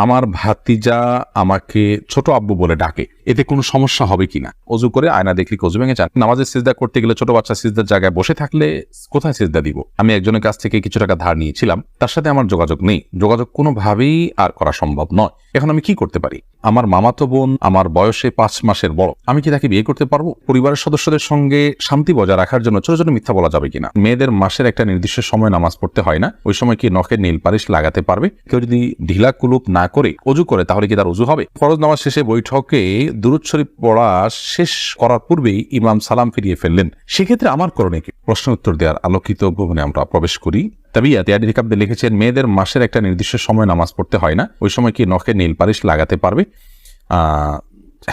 আমার ভাতিজা আমাকে ছোট আব্বু বলে ডাকে, এতে কোনো সমস্যা হবে কিনা? অজু করে আয়না দেখলে অজু ভেঙে যান। নামাজের সিজদা করতে গেলে ছোট বাচ্চা সিজদার জায়গায় বসে থাকলে কোথায় সিজদা দিব? আমি একজনের কাছ থেকে কিছু টাকা ধার নিয়েছিলাম, তার সাথে আমার যোগাযোগ নেই, যোগাযোগ কোনোভাবেই আর করা সম্ভব নয়। এখন আমি কি করতে পারি? আমার মামাতো বোন আমার বয়সে 5 মাসের বড়, আমি কি তাকে বিয়ে করতে পারবো? পরিবারের সদস্যদের সঙ্গে শান্তি বজায় রাখার জন্য ছোট ছোট মিথ্যা বলা যাবে কিনা? মেয়েদের মাসের একটা নির্দিষ্ট সময় নামাজ পড়তে হয় না, ওই সময় কি নখের নীল পালিশ লাগাতে পারবে? কেউ যদি ঢিলা কুলুপ না করে অজু করে তাহলে কি তার অজু হবে? ফরজ নামাজ শেষে বৈঠকে দুরূদ শরীফ পড়া শেষ করার পূর্বেই ইমাম সালাম ফিরিয়ে ফেললেন, সেক্ষেত্রে আমার করণীয় কি? প্রশ্ন উত্তর দেওয়ার আলোকিত ভবনে আমরা প্রবেশ করি। তাবিয়াতে লিখেছেন, মেয়েদের মাসের একটা নির্দিষ্ট সময় নামাজ পড়তে হয় না, ওই সময় কি নখের নীল পালিশ লাগাতে পারবে?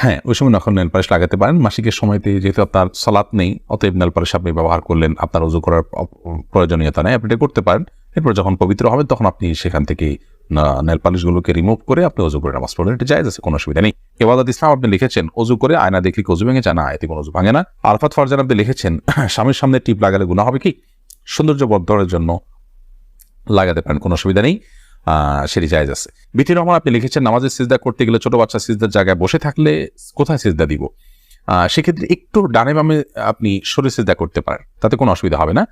হ্যাঁ, ওই সময় নখের নেল পালিশ লাগাতে পারেন। মাসিকের সময়তে যেহেতু আপনার সালাত নেই, অতএব নেল পালিশ আপনি ব্যবহার করলেন, আপনার ওযু করার প্রয়োজনীয়তা নেই, আপনি এটা করতে পারেন। এরপর যখন পবিত্র হবেন তখন আপনি সেখান থেকে নেল পালিশগুলোকে রিমুভ করে আপনি ওযু করে নামাজ পড়লেন, এটা জায়েজ আছে, কোনো অসুবিধা নেই। ইবাদত ইসলাম আপনি লিখেছেন, ওযু করে আয়না দেখলে ওযু ভেঙে যায় না, এতে কোনো ওযু ভাঙে না। আরফাত ফারজান আপনি লিখেছেন, স্বামীর সামনে টিপ লাগালে গুনাহ হবে কি? সৌন্দর্য বর্ধনের জন্য লাগাতে পারেন, কোনো অসুবিধা নেই, সেটি জায়েজ আছে। বিটি রহমান আপনি লিখেছেন, নামাজের সিজদা করতে গেলে ছোট বাচ্চা সিজদার জায়গায় বসে থাকলে কোথায় সিজদা দিব? সেক্ষেত্রে একটু ডানে বামে আপনি সরে সিজদা করতে পারেন, তাতে কোনো অসুবিধা হবে না।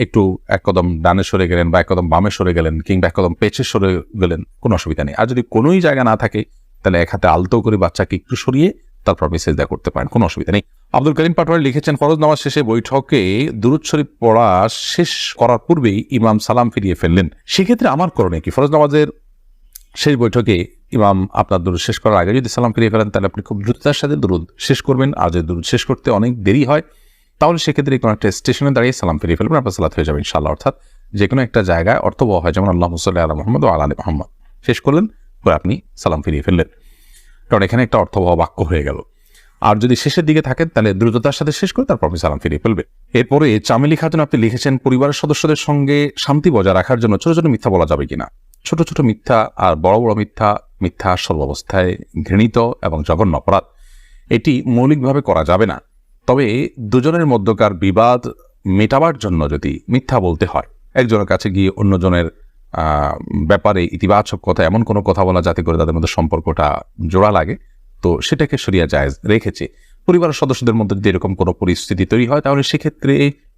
একটু এক কদম ডানে সরে গেলেন বা এক কদম বামে সরে গেলেন কিংবা এক কদম পেছে সরে গেলেন, কোনো অসুবিধা নেই। আর যদি কোনোই জায়গা না থাকে তাহলে এক হাতে আলতো করে বাচ্চাকে একটু সরিয়ে তারপর আপনি সিজদা করতে পারেন, কোনো অসুবিধা নেই। আব্দুল করিম পাটোয়ারি লিখেছেন, ফরজ নামাজ শেষে বৈঠকে দুরূদ শরীফ পড়া শেষ করার পূর্বেই ইমাম সালাম ফিরিয়ে ফেললেন, সেক্ষেত্রে আমার করণীয় কি? ফরজ নামাজের শেষ বৈঠকে ইমাম আপনার দুরূদ শেষ করার আগে যদি সালাম ফিরিয়ে ফেলেন তাহলে আপনি খুব দ্রুততার সাথে দুরূদ শেষ করবেন। আর যদি দুরূদ শেষ করতে অনেক দেরি হয় তাহলে সেক্ষেত্রে কোনো একটা স্টেশনে দাঁড়িয়ে সালাম ফিরিয়ে ফেলবেন, আপনার সালাত হয়ে যাবে ইনশাআল্লাহ। অর্থাৎ যে কোনো একটা জায়গায় অর্থবহ হয়, যেমন আল্লাহুম্মা সাল্লি আলা মুহাম্মাদ ওয়া আলা আলি মুহাম্মাদ শেষ করলেন, পরে আপনি সালাম ফিরিয়ে ফেললেন, কারণ এখানে একটা অর্থবহ বাক্য হয়ে গেল। আর যদি শেষের দিকে থাকেন তাহলে দ্রুততার সাথে শেষ করে তারপর আপনি সালাম ফিরিয়ে ফেলবে। এরপরে চামেলি খাতুন আপনি লিখেছেন, পরিবারের সদস্যদের সঙ্গে শান্তি বজায় রাখার জন্য ছোট ছোট মিথ্যা বলা যাবে কিনা? ছোট ছোট মিথ্যা আর বড় বড় মিথ্যা, মিথ্যা সর্বাবস্থায় ঘৃণিত এবং জঘন্য অপরাধ, এটি মৌলিকভাবে করা যাবে না। তবে দুজনের মধ্যকার বিবাদ মেটাবার জন্য যদি মিথ্যা বলতে হয়, একজনের কাছে গিয়ে অন্যজনের ব্যাপারে ইতিবাচক কথা, এমন কোনো কথা বলা যাতে করে তাদের মধ্যে সম্পর্কটা জোড়া লাগে, তো সেটাকে শরিয়া জায়েজ রেখেছে। পরিবারের সদস্যদের মধ্যে যদি এরকম কোনো পরিস্থিতি তৈরি হয় তাহলে সেক্ষেত্রে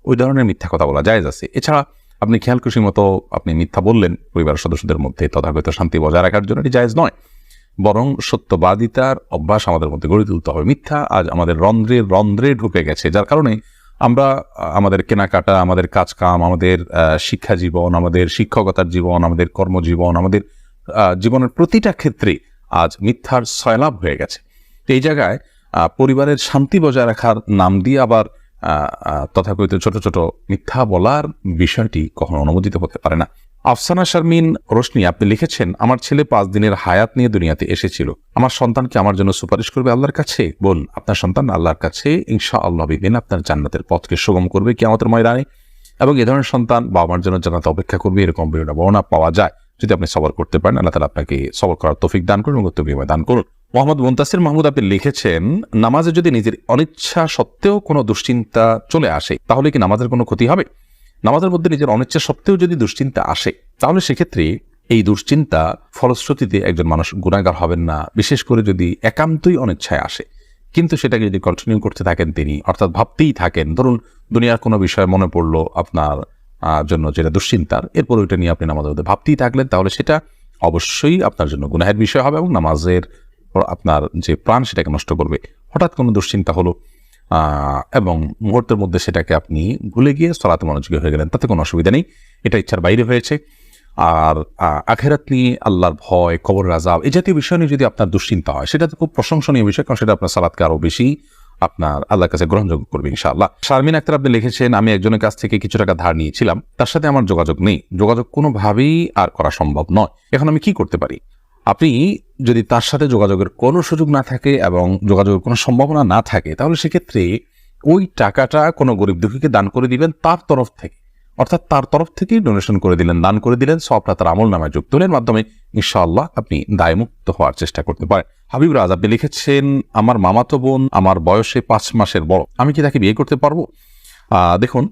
ওই ধরনের মিথ্যা কথা বলা জায়েজ আছে। এছাড়া আপনি খেয়াল খুশি মতো আপনি মিথ্যা বললেন পরিবারের সদস্যদের মধ্যে তথাগত শান্তি বজায় রাখার জন্য, এটি জায়েজ নয়। বরং সত্যবাদিতার অভ্যাস আমাদের মধ্যে গড়ে তুলতে হবে। মিথ্যা আজ আমাদের রন্ধ্রে রন্ধ্রে ঢুকে গেছে, যার কারণে আমরা আমাদের কেনাকাটা, আমাদের কাজকাম, আমাদের শিক্ষা জীবন, আমাদের শিক্ষকতার জীবন, আমাদের কর্মজীবন, আমাদের জীবনের প্রতিটা ক্ষেত্রে আজ মিথ্যার সয়লাভ হয়ে গেছে। তো এই জায়গায় পরিবারের শান্তি বজায় রাখার নাম দিয়ে আবার তথাকথিত ছোট ছোট মিথ্যা বলার বিষয়টি কখনো অনুমোদিত হতে পারে না। আফসানা শারমিন রোশনি আপনি লিখেছেন, আমার ছেলে 5 দিনের হায়াত নিয়ে দুনিয়াতে এসেছিল, আমার সন্তানকে আমার জন্য সুপারিশ করবে আল্লাহর কাছে? বোন, আপনার সন্তান আল্লাহর কাছে ইনশাআল্লাহ বিদিন আপনার জান্নাতের পথকে সুগম করবে কিয়ামতের ময়দানে, এবং এ ধরনের সন্তান বাবা মার জন্য জান্নাতে অপেক্ষা করবে, এরকম বর্ণনা পাওয়া যায়। যদি আপনি সবর করতে পারেন, আল্লাহ তাআলা আপনাকে সবর করার তৌফিক দান করুন এবং উত্তম দান করুন। মোহাম্মদ মুনতাসির মাহমুদ আপনি লিখেছেন, নামাজে যদি নিজের অনিচ্ছা সত্ত্বেও কোনো দুশ্চিন্তা চলে আসে তাহলে কি নামাজের কোনো ক্ষতি হবে? নামাজের মধ্যে নিজের অনিচ্ছা সত্ত্বেও যদি দুশ্চিন্তা আসে তাহলে সেক্ষেত্রে এই দুশ্চিন্তা ফলশ্রুতিতে একজন মানুষ গুনাহগার হবেন না, বিশেষ করে যদি একান্তই অনিচ্ছায় আসে। কিন্তু সেটাকে যদি কন্টিনিউ করতে থাকেন তিনি, অর্থাৎ ভাবতেই থাকেন, ধরুন দুনিয়ার কোনো বিষয় মনে পড়লো আপনার জন্য যেটা দুশ্চিন্তার, এরপর ওইটা নিয়ে আপনি নামাজের মধ্যে ভাবতেই থাকলেন, তাহলে সেটা অবশ্যই আপনার জন্য গুনাহের বিষয় হবে এবং নামাজের আপনার যে প্রাণ সেটাকে নষ্ট করবে। হঠাৎ কোনো দুশ্চিন্তা হলো এবং মুহূর্তের মধ্যে সেটাকে আপনি ভুলে গিয়ে সালাতে মনোযোগী হয়ে গেলেন, তাতে কোনো অসুবিধা নেই, এটা ইচ্ছার বাইরে হয়েছে। আর আখিরাত নিয়ে, আল্লাহর ভয়, কবরের আযাব, এই জাতীয় বিষয় নিয়ে যদি আপনার দুশ্চিন্তা হয় সেটা তো খুব প্রশংসনীয় বিষয়, কারণ সেটা আপনার সালাতকে আরো বেশি আপনার আল্লাহর কাছে গ্রহণযোগ্য করবে ইনশাআল্লাহ। শারমিন আক্তার আপনি লিখেছেন, আমি একজনের কাছ থেকে কিছু টাকা ধার নিয়েছিলাম, তার সাথে আমার যোগাযোগ নেই, যোগাযোগ কোনোভাবেই আর করা সম্ভব নয়, এখন আমি কি করতে পারি? আপনি যদি তার সাথে যোগাযোগের কোনো সুযোগ না থাকে এবং যোগাযোগের কোনো সম্ভাবনা না থাকে তাহলে সেক্ষেত্রে ওই টাকাটা কোনো গরিব দুঃখীকে দান করে দিবেন তার তরফ থেকে, অর্থাৎ তার তরফ থেকেই ডোনেশন করে দিলেন, দান করে দিলেন, সবটা তার আমল নামায় যুক্ত হলেন, মাধ্যমে ইনশাআল্লাহ আপনি দায়মুক্ত হওয়ার চেষ্টা করতে পারেন। হাবিব রাজ আপনি লিখেছেন, আমার মামাতো বোন আমার বয়সে 5 মাসের বড়, আমি কি তাকে বিয়ে করতে পারবো? দেখুন,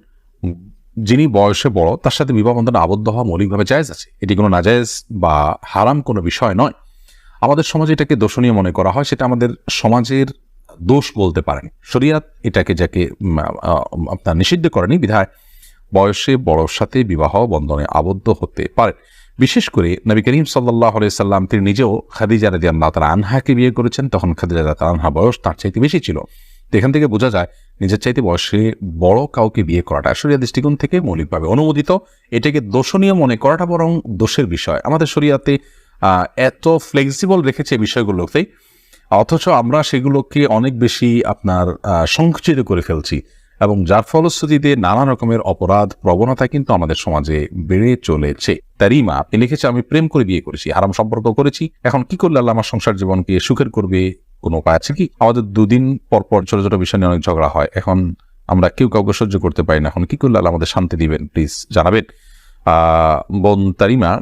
যিনি বয়সে বড় তার সাথে বিবাহ বন্ধনে আবদ্ধ হওয়া মৌলিকভাবে জায়েজ আছে, এটি কোনো নাজায়েজ বা হারাম কোনো বিষয় নয়। আমাদের সমাজে এটাকে দোষণীয় মনে করা হয়, সেটা আমাদের সমাজের দোষ বলতে পারেন। শরিয়াত এটাকে যাকে আপনার নিষিদ্ধ করেনি, বিধায় বয়সে বড়র সাথে বিবাহ বন্ধনে আবদ্ধ হতে পারে। বিশেষ করে নবী করিম সাল্লাল্লাহু আলাইহি সাল্লাম তিনি নিজেও খাদিজা রাদিয়াল্লাহু তাআলা আনহাকে বিয়ে করেছেন, তখন খাদিজা রাদিয়াল্লাহু তাআলা আনহা বয়স তার চাইতে বেশি ছিল। এখান থেকে বোঝা যায় নিজের চাইতে বয়সে বড় কাউকে বিয়ে করাটা শরিয়া দৃষ্টিকোণ থেকে মৌলিকভাবে অনুমোদিত। এটাকে দোষণীয় মনে করাটা বরং দোষের বিষয়। আমাদের শরিয়াতে এত ফ্লেক্সিবল রেখেছে বিষয়গুলোতে, অথচ আমরা সেগুলোকে অনেক বেশি আপনার সংকুচিত করে ফেলছি, এবং যার ফলশ্রুতিতে নানা রকমের অপরাধ প্রবণতা কিন্তু আমাদের সমাজে বেড়ে চলেছে। তারিমা আপনি লিখেছে, আমি প্রেম করে বিয়ে করেছি, হারাম সম্পর্ক করেছি, এখন কি করলে আল্লাহ আমার সংসার জীবনকে সুখের করবে, কোনো উপায় আছে কি? আমাদের দুদিন পর পর ছোট ছোট বিষয় নিয়ে অনেক ঝগড়া হয়, এখন আমরা কেউ কাউকে সহ্য করতে পারি না, এখন কি করলে আল্লাহ আমাদের শান্তি দিবেন, প্লিজ জানাবেন। বোন তারিমা,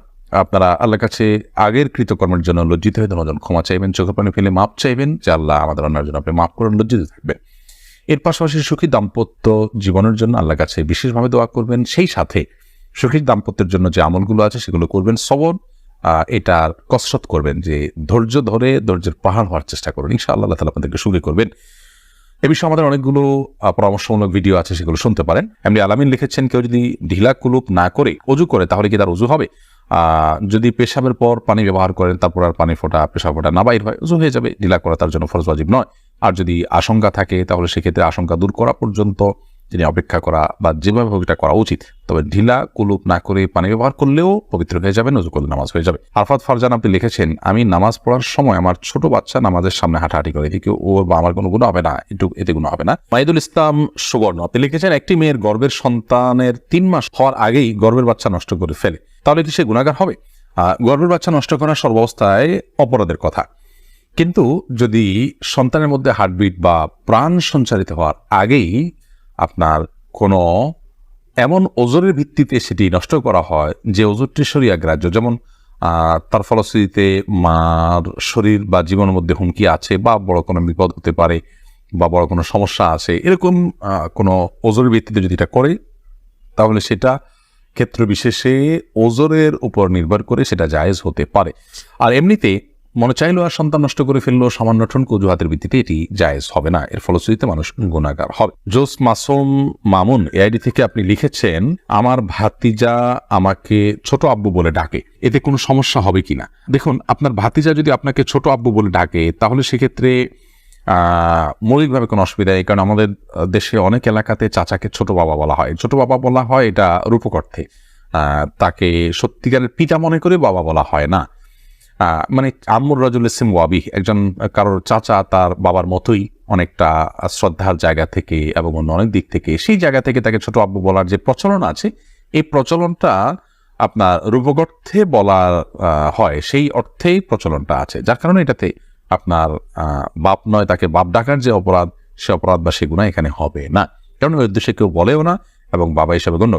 আপনারা আল্লাহর কাছে আগের কৃতকর্মের জন্য লজ্জিত হয়ে ধন্যবাদ ক্ষমা চাইবেন, চোখের পানি ফেলে মাপ চাইবেন যে আল্লাহ আমাদের অন্যার জন্য আপনি মাফ করেন, লজ্জিত থাকবেন। এর পাশাপাশি সুখী দাম্পত্য জীবনের জন্য আল্লাহর কাছে বিশেষভাবে দোয়া করবেন, সেই সাথে সুখী দাম্পত্যের জন্য যে আমলগুলো আছে সেগুলো করবেন। সবর এটার কসরত করবেন, যে ধৈর্য ধরে ধৈর্যের পাহাড় হওয়ার চেষ্টা করবেন, ইনশাআল্লাহ আল্লাহ তাআলা আপনাদেরকে সুখী করবেন। এ বিষয়ে আমাদের অনেকগুলো পরামর্শমূলক ভিডিও আছে, সেগুলো শুনতে পারেন। এমনি আলামিন লিখেছেন, কেউ যদি ঢিলা কুলুপ না করে অজু করে তাহলে কি তার অজু হবে? যদি পেশাবের পর পানি ব্যবহার করেন, তারপর আর পানি ফোটা পেশাব ফোটা না বাইর হয়, অজু হয়ে যাবে। ঢিলা করা তার জন্য ফরজ ওয়াজিব নয়। আর যদি আশঙ্কা থাকে তাহলে সেক্ষেত্রে আশঙ্কা দূর করা পর্যন্ত তিনি অপেক্ষা করা বা যেভাবে হোক এটা করা উচিত। তবে ঢিলা কুলুপ না করে পানি ব্যবহার করলেও পবিত্র হয়ে যাবে, অজু করলে নামাজ হয়ে যাবে। আরফাত ফারজান আপনি লিখেছেন, আমি নামাজ পড়ার সময় আমার ছোট বাচ্চা নামাজের সামনে হাঁটাহাঁটি করে, এদিকে ওর বা আমার কোনো গুনাহ হবে না, এতে গুনাহ হবে না। মাহিদুল ইসলাম সুবর্ণ আপনি লিখেছেন, একটি মেয়ের গর্ভের সন্তানের 3 মাস হওয়ার আগেই গর্ভের বাচ্চা নষ্ট করে ফেলে, তাহলে কি সে গুনাহগার হবে? গর্ভের বাচ্চা নষ্ট করা সর্বাবস্থায় অপরাধের কথা, কিন্তু যদি সন্তানের মধ্যে হার্টবিট বা প্রাণ সঞ্চারিত হওয়ার আগেই আপনার কোনো এমন ওজরের ভিত্তিতে সেটি নষ্ট করা হয় যে ওজরটি শরিয়া গ্রাহ্য, যেমন তার ফলশ্রুতিতে মার শরীর বা জীবনের মধ্যে হুমকি আছে, বা বড় কোনো বিপদ হতে পারে, বা বড় কোনো সমস্যা আছে, এরকম কোনো ওজরের ভিত্তিতে যদি এটা করে, তাহলে সেটা ক্ষেত্র বিশেষে ওজরের উপর নির্ভর করে সেটা জায়েজ হতে পারে। আর এমনিতে মনে চাইলো আর সন্তান নষ্ট করে ফেললো সামান্য ঠনক অজুহাতের ভিত্তিতে, এটি জায়েজ হবে না, এর ফলশ্রুতিতে মানুষ গুনাহগার হবে। জোস মাসুম মামুন এআইডি থেকে আপনি লিখেছেন, আমার ভাতিজা আমাকে ছোট আব্বু বলে ডাকে, এতে কোনো সমস্যা হবে কিনা? দেখুন, আপনার ভাতিজা যদি আপনাকে ছোট আব্বু বলে ডাকে তাহলে সেক্ষেত্রে মৌলিকভাবে কোনো অসুবিধা নেই, কারণ আমাদের দেশে অনেক এলাকাতে চাচাকে ছোট বাবা বলা হয়। ছোট বাবা বলা হয় এটা রূপক অর্থে, তাকে সত্যিকারের পিতা মনে করে বাবা বলা হয় না। মানে আম্মুর রাজুল ইসিম ওয়াবি, একজন কারোর চাচা তার বাবার মতোই অনেকটা শ্রদ্ধার জায়গা থেকে এবং অন্য অনেক দিক থেকে, সেই জায়গা থেকে তাকে ছোট আব্বু বলার যে প্রচলন আছে, এই প্রচলনটা আপনার রূপক অর্থে বলা হয়, সেই অর্থেই প্রচলনটা আছে, যার কারণে এটাতে আপনার বাপ নয় তাকে বাপ ডাকার যে অপরাধ, সে অপরাধ বা সে গুনাহ এখানে হবে না, কারণ ওই উদ্দেশ্যে কেউ বলেও না এবং বাবা হিসাবে গণ্য